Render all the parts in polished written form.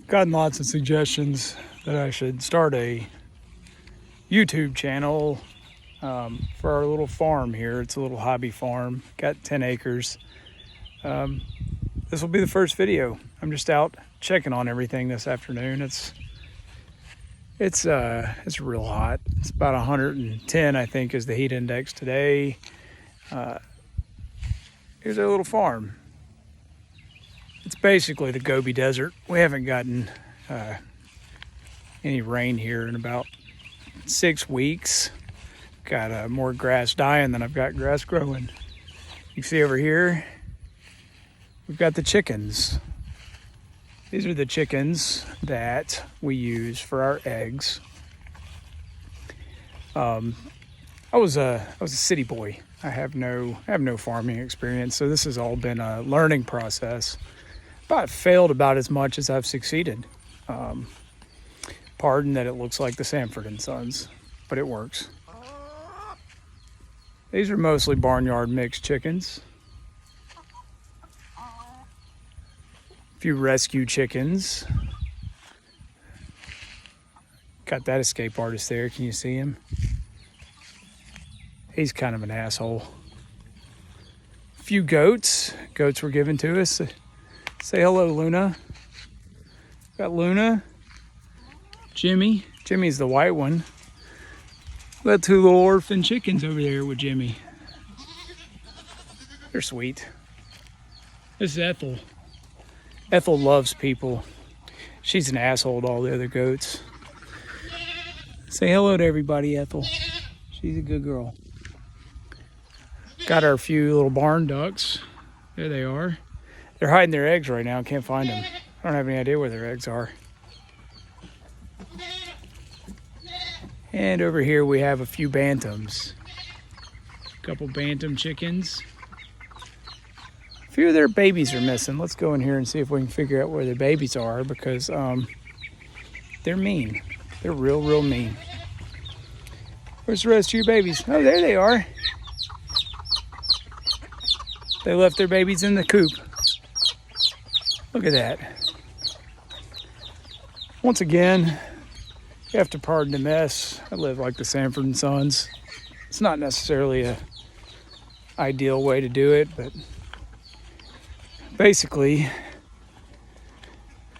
Gotten lots of suggestions that I should start a YouTube channel for our little farm here. It's a little hobby farm, got 10 acres. This will be the first video. I'm just out checking on everything this afternoon. It's real hot. It's about 110, I think, is the heat index today. Here's our little farm. It's basically the Gobi Desert. We haven't gotten any rain here in about 6 weeks. Got more grass dying than I've got grass growing. You can see over here, we've got the chickens. These are the chickens that we use for our eggs. I was a city boy. I have no farming experience, so this has all been a learning process. But I've failed about as much as I've succeeded. Pardon that it looks like the Sanford & Sons, but it works. These are mostly barnyard mixed chickens. A few rescue chickens. Got that escape artist there. Can you see him? He's kind of an asshole. A few goats. Goats were given to us. Say hello, Luna. Got Luna. Jimmy. Jimmy's the white one. Got two little orphan chickens over there with Jimmy. They're sweet. This is Ethel. Ethel loves people. She's an asshole to all the other goats. Say hello to everybody, Ethel. She's a good girl. Got our few little barn ducks. There they are. They're hiding their eggs right now. Can't find them. I don't have any idea where their eggs are. And over here we have a few bantams. A couple bantam chickens. A few of their babies are missing. Let's go in here and see if we can figure out where their babies are, because they're mean. They're real mean. Where's the rest of your babies? Oh, there they are. They left their babies in the coop. Look at that. Once again, you have to pardon the mess. I live like the Sanford & Sons. It's not necessarily a ideal way to do it, but basically,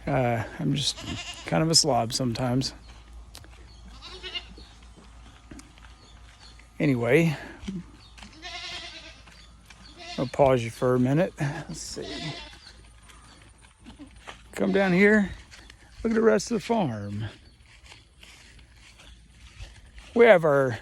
I'm just kind of a slob sometimes. Anyway, I'll pause you for a minute. Let's see. Come down here. Look at the rest of the farm. We have our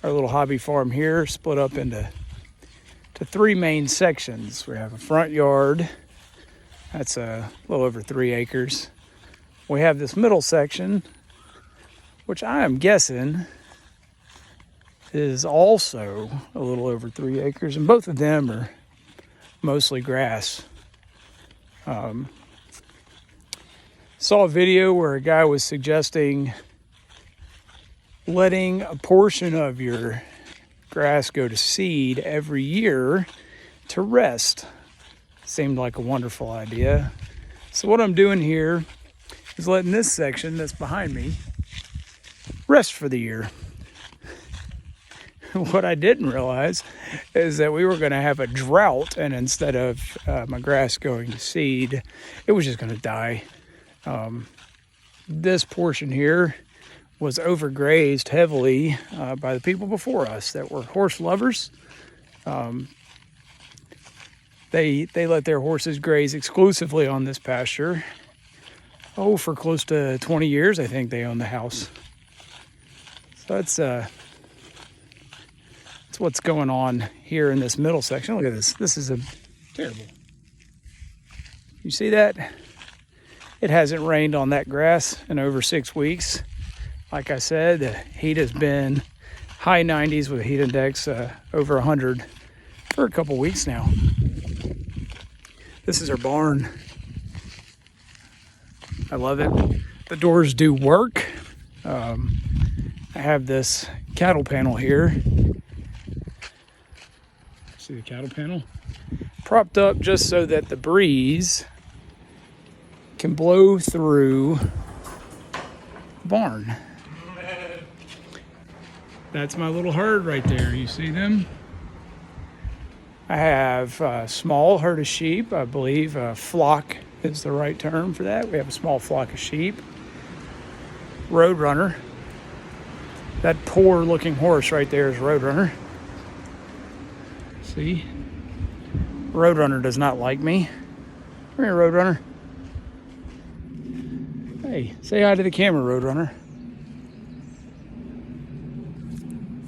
little hobby farm here split up into three main sections. We have a front yard. That's a little over 3 acres. We have this middle section, which I am guessing is also a little over 3 acres, and both of them are mostly grass. Saw a video where a guy was suggesting letting a portion of your grass go to seed every year to rest. Seemed like a wonderful idea. So what I'm doing here is letting this section that's behind me rest for the year. What I didn't realize is that we were going to have a drought, and instead of my grass going to seed, it was just going to die. This portion here was overgrazed heavily by the people before us that were horse lovers. They let their horses graze exclusively on this pasture. Oh, for close to 20 years, I think they owned the house. So that's what's going on here in this middle section. Look at this. This is terrible. You see that? It hasn't rained on that grass in over 6 weeks. Like I said, the heat has been high 90s with a heat index over 100 for a couple weeks now. This is our barn. I love it. The doors do work. I have this cattle panel here. See the cattle panel? Propped up just so that the breeze can blow through the barn. That's my little herd right there. You see them? I have a small herd of sheep. I believe a flock is the right term for that. We have a small flock of sheep. Roadrunner. That poor looking horse right there is Roadrunner. See? Roadrunner does not like me. Come here, Roadrunner. Hey, say hi to the camera, Roadrunner.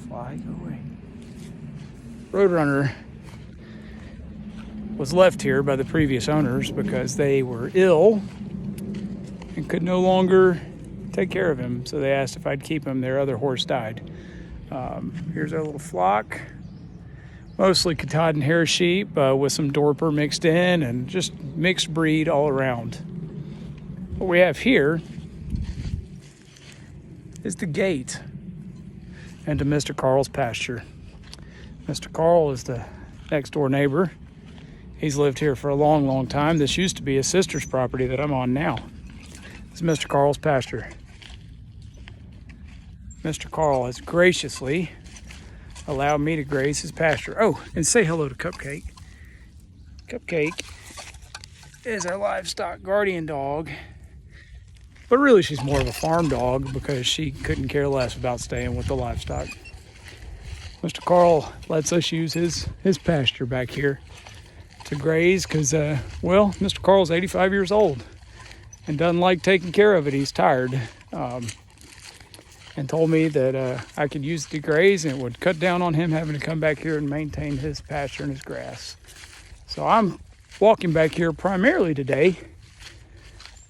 Fly, go away. Roadrunner was left here by the previous owners because they were ill and could no longer take care of him. So they asked if I'd keep him. Their other horse died. Here's our little flock. Mostly Katahdin hair sheep with some Dorper mixed in and just mixed breed all around. What we have here is the gate into Mr. Carl's pasture. Mr. Carl is the next door neighbor. He's lived here for a long, long time. This used to be his sister's property that I'm on now. This is Mr. Carl's pasture. Mr. Carl has graciously allowed me to graze his pasture. Oh, and say hello to Cupcake. Cupcake is our livestock guardian dog. But really, she's more of a farm dog because she couldn't care less about staying with the livestock. Mr. Carl lets us use his pasture back here to graze because, well, Mr. Carl's 85 years old and doesn't like taking care of it. He's tired. And told me that I could use it to graze and it would cut down on him having to come back here and maintain his pasture and his grass. So I'm walking back here primarily today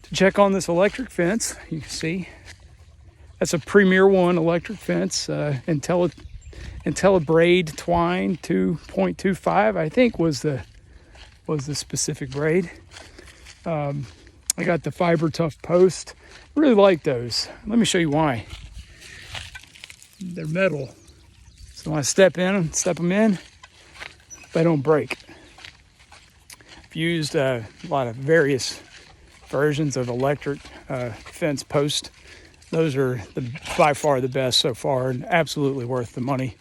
to check on this electric fence. You can see that's a Premier One electric fence, IntelliBraid twine 2.25, I think was the specific braid. I got the fiber tough post. Really like those. Let me show you why. They're metal, so when I step them in, they don't break. I've used a lot of various versions of electric fence post. Those are by far the best so far and absolutely worth the money.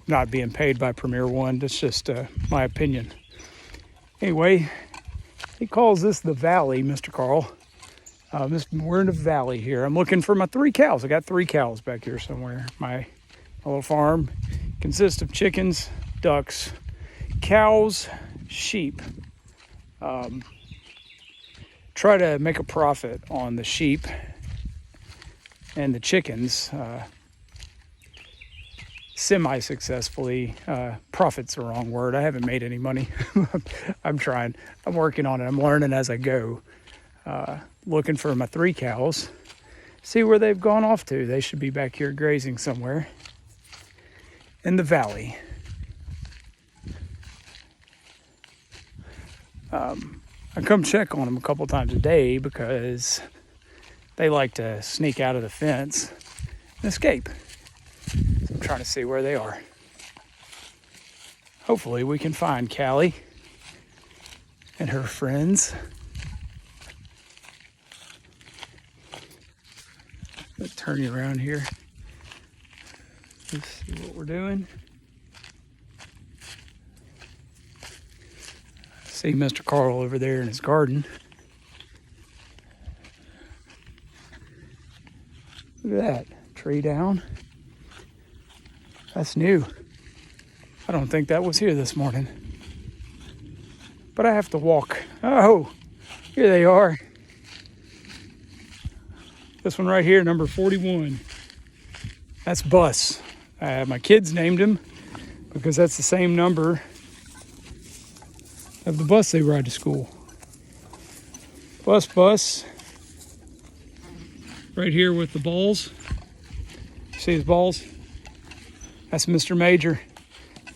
Not being paid by Premier One, that's just my opinion. Anyway, he calls this the valley, Mr. Carl. We're in the valley here. I'm looking for my 3 cows. I got 3 cows back here somewhere. My little farm consists of chickens, ducks, cows, sheep. Try to make a profit on the sheep and the chickens. Semi-successfully. Profit's the wrong word. I haven't made any money. I'm trying. I'm working on it. I'm learning as I go. Looking for my 3 cows. See where they've gone off to. They should be back here grazing somewhere in the valley. I come check on them a couple times a day because they like to sneak out of the fence and escape. So I'm trying to see where they are. Hopefully we can find Callie and her friends. Let's turn you around here. Let's see what we're doing. See Mr. Carl over there in his garden. Look at that tree down. That's new. I don't think that was here this morning. But I have to walk. Oh, here they are. This one right here, number 41. That's Bus. My kids named him because that's the same number of the bus they ride to school. Bus. Right here with the balls. See his balls? That's Mr. Major.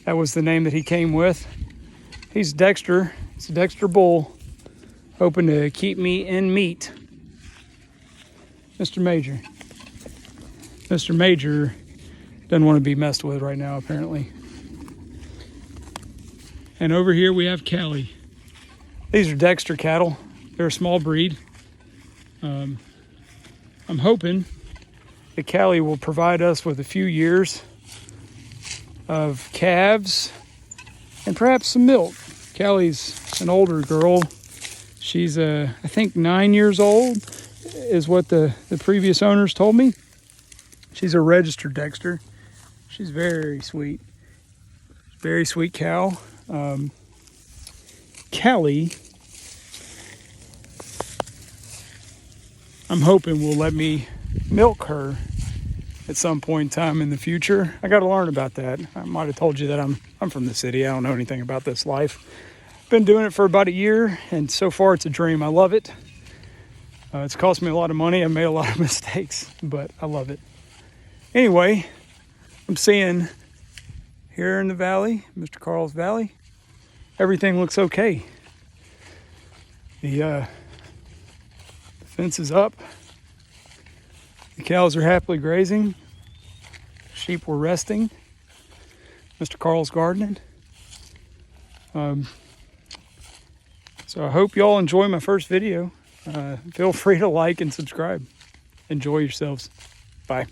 That was the name that he came with. He's Dexter. It's a Dexter bull, hoping to keep me in meat. Mr. Major. Mr. Major doesn't want to be messed with right now, apparently. And over here we have Callie. These are Dexter cattle. They're a small breed. I'm hoping that Callie will provide us with a few years of calves and perhaps some milk. Callie's an older girl. She's, I think, 9 years old is what the previous owners told me. She's a registered Dexter. She's very sweet. Very sweet cow. Callie, I'm hoping will let me milk her at some point in time in the future. I got to learn about that. I might have told you that I'm from the city. I don't know anything about this life. Been doing it for about a year, and so far it's a dream. I love it. It's cost me a lot of money. I made a lot of mistakes, but I love it. Anyway, I'm seeing here in the valley, Mr. Carl's Valley, everything looks okay. The fence is up. The cows are happily grazing. Sheep were resting. Mr. Carl's gardening. So I hope y'all enjoy my first video. Feel free to like and subscribe. Enjoy yourselves. Bye.